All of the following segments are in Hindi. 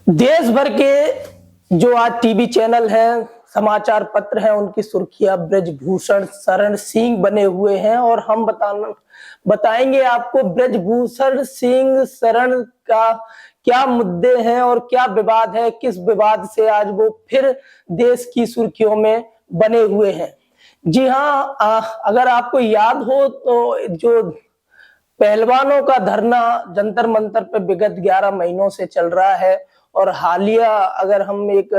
देश भर के जो आज टीवी चैनल हैं, समाचार पत्र हैं, उनकी सुर्खियां ब्रजभूषण शरण सिंह बने हुए हैं और हम बताएंगे आपको ब्रजभूषण सिंह शरण का क्या मुद्दे हैं और क्या विवाद है, किस विवाद से आज वो फिर देश की सुर्खियों में बने हुए हैं। जी हाँ, अगर आपको याद हो तो जो पहलवानों का धरना जंतर मंतर पे विगत 11 महीनों से चल रहा है और हालिया अगर हम एक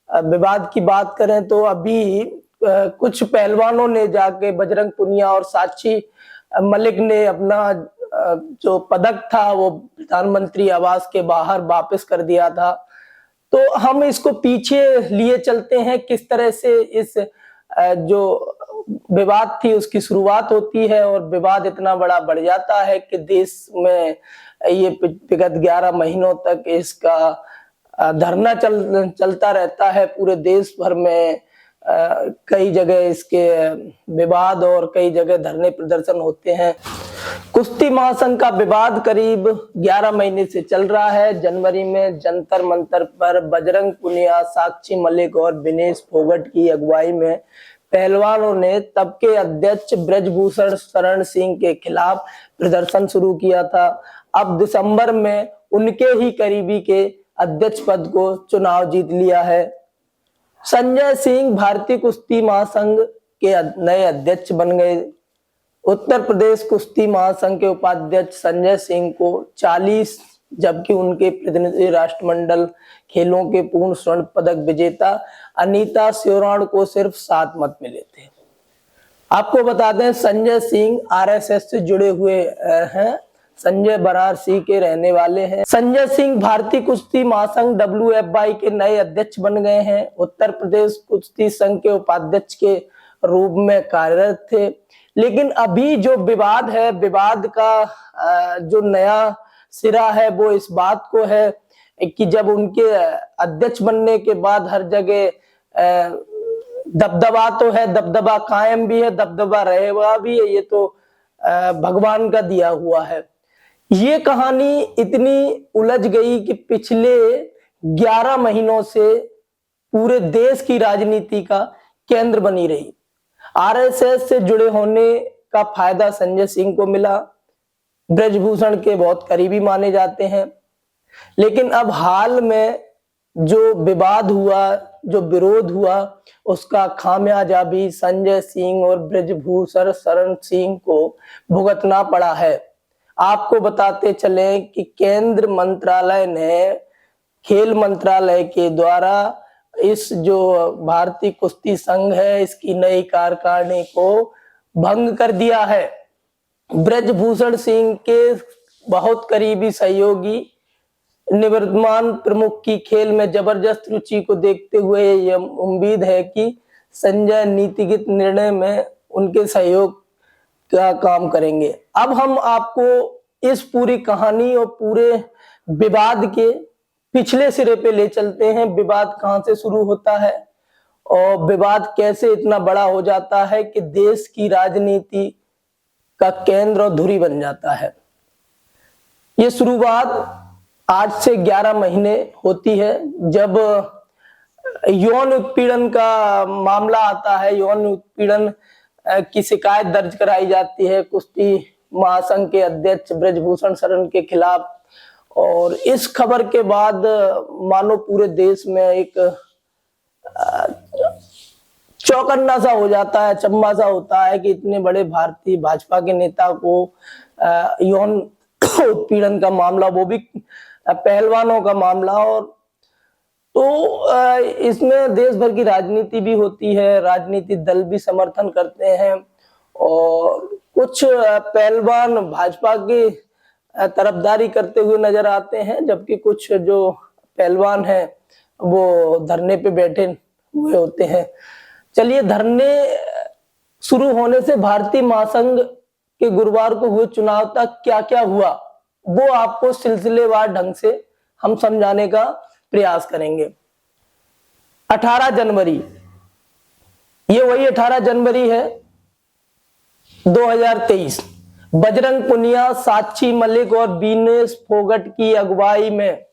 विवाद की बात करें तो अभी कुछ पहलवानों ने जाके बजरंग पुनिया और साक्षी मलिक ने अपना जो पदक था वो प्रधानमंत्री आवास के बाहर वापस कर दिया था। तो हम इसको पीछे लिए चलते हैं, किस तरह से इस जो विवाद थी उसकी शुरुआत होती है और विवाद इतना बड़ा बढ़ जाता है कि देश में ये विगत 11 महीनों तक इसका धरना चलता रहता है। पूरे देश भर में कई जगह इसके विवाद और कई जगह धरने प्रदर्शन होते हैं। कुश्ती महासंघ का विवाद करीब 11 महीने से चल रहा है। जनवरी में जंतर मंतर पर बजरंग पुनिया, साक्षी मलिक और विनेश फोगट की अगुवाई में पहलवानों ने तब के अध्यक्ष ब्रजभूषण शरण सिंह के खिलाफ प्रदर्शन शुरू किया था। अब दिसंबर में उनके ही करीबी के अध्यक्ष पद को चुनाव जीत लिया है। संजय सिंह भारतीय कुश्ती महासंघ के नए अध्यक्ष बन गए। उत्तर प्रदेश कुश्ती महासंघ के उपाध्यक्ष संजय सिंह को 40, जबकि उनके प्रतिनिधि राष्ट्रमंडल खेलों के पूर्ण स्वर्ण पदक विजेता अनीता श्योराण को सिर्फ 7 मत मिले थे। आपको बता दें, संजय सिंह आरएसएस से जुड़े हुए हैं। संजय वाराणसी के रहने वाले हैं। संजय सिंह भारतीय कुश्ती महासंघ WFI के नए अध्यक्ष बन गए हैं। उत्तर प्रदेश कुश्ती संघ के उपाध्यक्ष के रूप में कार्यरत थे। लेकिन अभी जो विवाद है, विवाद का जो नया सिरा है वो इस बात को है कि जब उनके अध्यक्ष बनने के बाद हर जगह दबदबा तो है, दबदबा कायम भी है, दबदबा रहेगा भी है, ये तो भगवान का दिया हुआ है। ये कहानी इतनी उलझ गई कि पिछले 11 महीनों से पूरे देश की राजनीति का केंद्र बनी रही। आरएसएस से जुड़े होने का फायदा संजय सिंह को मिला, ब्रजभूषण के बहुत करीबी माने जाते हैं। लेकिन अब हाल में जो विवाद हुआ, जो विरोध हुआ, उसका खामियाजा भी संजय सिंह और ब्रजभूषण शरण सिंह को भुगतना पड़ा है। आपको बताते चले कि केंद्र मंत्रालय ने खेल मंत्रालय के द्वारा इस जो भारतीय कुश्ती संघ है इसकी नई कार्यकारिणी को भंग कर दिया है। ब्रजभूषण सिंह के बहुत करीबी सहयोगी निवर्तमान प्रमुख की खेल में जबरदस्त रुचि को देखते हुए यह उम्मीद है कि संजय नीतिगत निर्णय में उनके सहयोग का काम करेंगे। अब हम आपको इस पूरी कहानी और पूरे विवाद के पिछले सिरे पे ले चलते हैं। विवाद कहां से शुरू होता है और विवाद कैसे इतना बड़ा हो जाता है कि देश की राजनीति का केंद्र और धुरी बन जाता है। ये शुरुआत आज से 11 महीने होती है जब यौन उत्पीड़न का मामला आता है। यौन उत्पीड़न की शिकायत दर्ज कराई जाती है कुश्ती महासंघ के अध्यक्ष ब्रजभूषण शरण के खिलाफ और इस खबर के बाद मानो पूरे देश में एक चौकन्ना सा हो जाता है, चम्मा सा होता है कि इतने बड़े भारतीय भाजपा के नेता को यौन उत्पीड़न का मामला, वो भी पहलवानों का मामला। और तो इसमें देश भर की राजनीति भी होती है, राजनीतिक दल भी समर्थन करते हैं और कुछ पहलवान भाजपा की तरफदारी करते हुए नजर आते हैं, जबकि कुछ जो पहलवान हैं वो धरने पे बैठे हुए होते हैं। चलिए, धरने शुरू होने से भारतीय महासंघ के गुरुवार को हुए चुनाव तक क्या क्या हुआ वो आपको सिलसिलेवार ढंग से हम समझाने का प्रयास करेंगे। 18 जनवरी, ये वही 18 जनवरी है 2023, बजरंग पुनिया, साक्षी मलिक और विनेश फोगट की अगुवाई में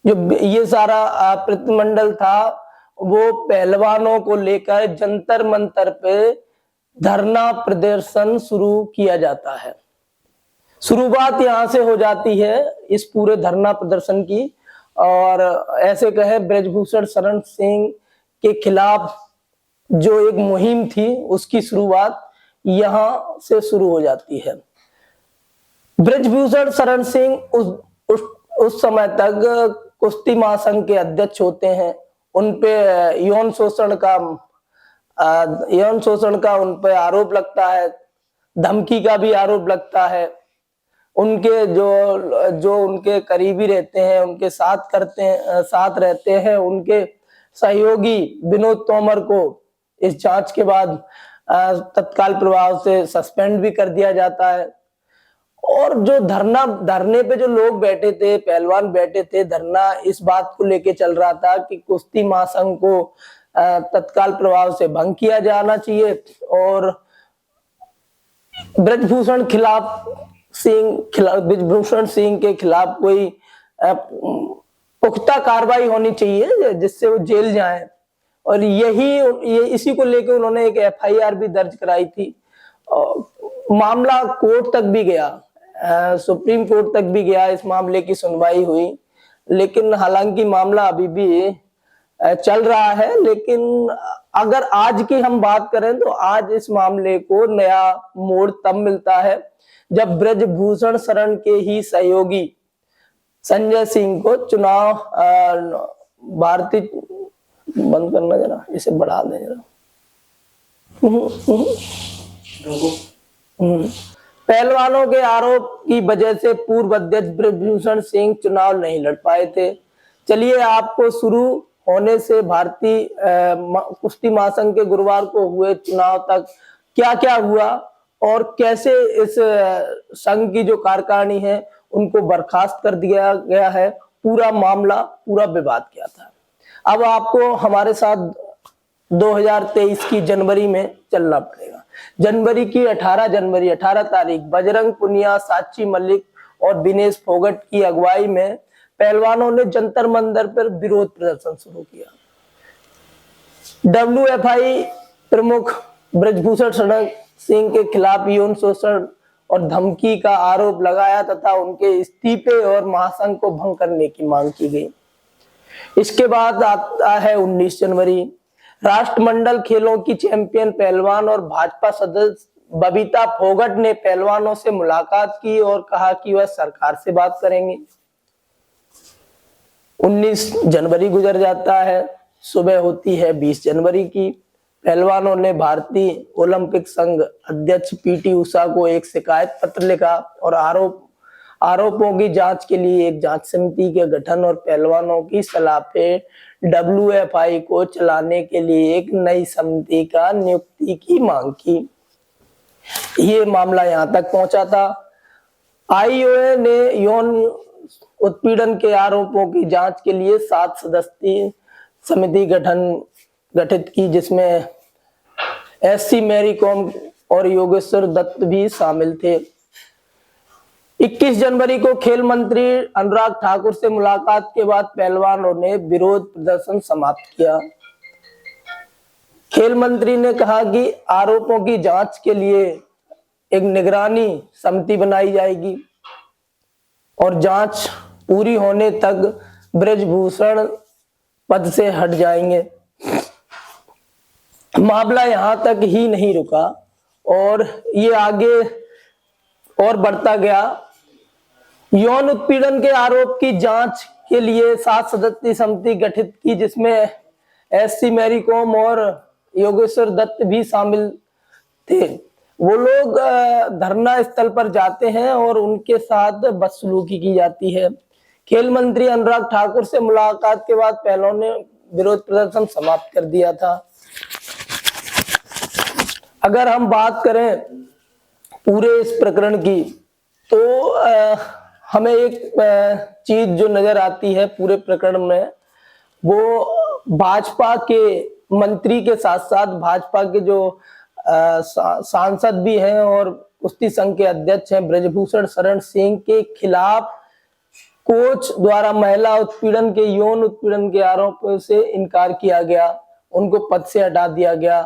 जो ये सारा प्रतिमंडल था वो पहलवानों को लेकर जंतर मंतर पे धरना प्रदर्शन शुरू किया जाता है। शुरुआत यहाँ से हो जाती है इस पूरे धरना प्रदर्शन की। और ऐसे कहे ब्रजभूषण शरण सिंह के खिलाफ जो एक मुहिम थी उसकी शुरुआत यहाँ से शुरू हो जाती है। ब्रजभूषण शरण सिंह उस समय तक कुश्ती महासंघ के अध्यक्ष होते हैं। उनपे यौन शोषण का उन पे आरोप लगता है, धमकी का भी आरोप लगता है। उनके जो उनके करीबी रहते हैं, उनके साथ रहते हैं, उनके सहयोगी विनोद तोमर को इस जांच के बाद तत्काल प्रभाव से सस्पेंड भी कर दिया जाता है। और जो धरने पे जो लोग बैठे थे, पहलवान बैठे थे, धरना इस बात को लेके चल रहा था कि कुश्ती महासंघ को तत्काल प्रभाव से भंग किया जाना चाहिए और ब्रजभूषण सिंह के खिलाफ कोई पुख्ता कार्रवाई होनी चाहिए जिससे वो जेल जाएं। और इसी को लेकर उन्होंने एक एफआईआर भी दर्ज कराई थी। मामला कोर्ट तक भी गया, सुप्रीम कोर्ट तक भी गया, इस मामले की सुनवाई हुई। लेकिन हालांकि मामला अभी भी चल रहा है। लेकिन अगर आज की हम बात करें तो आज इस मामले को नया मोड़ तब मिलता है जब ब्रजभूषण शरण के ही सहयोगी संजय सिंह को चुनाव भारतीय बंद करना, जरा इसे बढ़ा दें जरा। पहलवानों के आरोप की वजह से पूर्व अध्यक्ष ब्रजभूषण सिंह चुनाव नहीं लड़ पाए थे। चलिए आपको शुरू होने से भारतीय कुश्ती महासंघ के गुरुवार को हुए चुनाव तक क्या क्या हुआ और कैसे इस संघ की जो कार्यकारिणी है उनको बर्खास्त कर दिया गया है, पूरा मामला, पूरा विवाद क्या था। अब आपको हमारे साथ 2023 की जनवरी में चलना पड़ेगा। जनवरी की 18 तारीख बजरंग पुनिया, साक्षी मलिक और विनेश फोगट की अगुवाई में पहलवानों ने जंतर मंतर पर विरोध प्रदर्शन शुरू किया। डब्ल्यूएफआई प्रमुख ब्रजभूषण शरण सिंह के खिलाफ यौन शोषण और धमकी का आरोप लगाया तथा उनके इस्तीफे और महासंघ को भंग करने की मांग की गई। इसके बाद आता है 19 जनवरी। राष्ट्रमंडल खेलों की चैंपियन पहलवान और भाजपा सदस्य बबीता फोगट ने पहलवानों से मुलाकात की और कहा कि वह सरकार से बात करेंगे। 19 जनवरी गुजर जाता है, सुबह होती है 20 जनवरी की। पहलवानों ने भारतीय ओलंपिक संघ अध्यक्ष पीटी उषा को एक शिकायत पत्र लिखा और आरोपों की जांच के लिए एक जांच समिति के गठन और पहलवानों की सलाह पे डब्ल्यूएफआई को चलाने के लिए एक नई समिति का नियुक्ति की मांग की। ये मामला यहाँ तक पहुंचा था। आईओए ने यौन उत्पीड़न के आरोपों की जांच के लिए 7 सदस्यीय समिति गठित की, जिसमें एससी मैरी कॉम और योगेश्वर दत्त भी शामिल थे। 21 जनवरी को खेल मंत्री अनुराग ठाकुर से मुलाकात के बाद पहलवानों ने विरोध प्रदर्शन समाप्त किया। खेल मंत्री ने कहा कि आरोपों की जांच के लिए एक निगरानी समिति बनाई जाएगी और जांच पूरी होने तक ब्रजभूषण पद से हट जाएंगे। मामला यहां तक ही नहीं रुका और ये आगे और बढ़ता गया। यौन उत्पीड़न के आरोप की जांच के लिए 7 सदस्यीय समिति गठित की, जिसमें एससी मैरी कॉम और योगेश्वर दत्त भी शामिल थे। वो लोग धरना स्थल पर जाते हैं और उनके साथ बदसलूकी की जाती है। खेल मंत्री अनुराग ठाकुर से मुलाकात के बाद पहलवानों ने विरोध प्रदर्शन समाप्त कर दिया था। अगर हम बात करें पूरे इस प्रकरण की तो हमें एक चीज जो नजर आती है पूरे प्रकरण में, वो भाजपा के मंत्री के साथ साथ भाजपा के जो सांसद भी हैं और कुश्ती संघ के अध्यक्ष हैं ब्रजभूषण शरण सिंह के खिलाफ कोच द्वारा महिला उत्पीड़न के यौन उत्पीड़न के आरोप से इनकार किया गया, उनको पद से हटा दिया गया।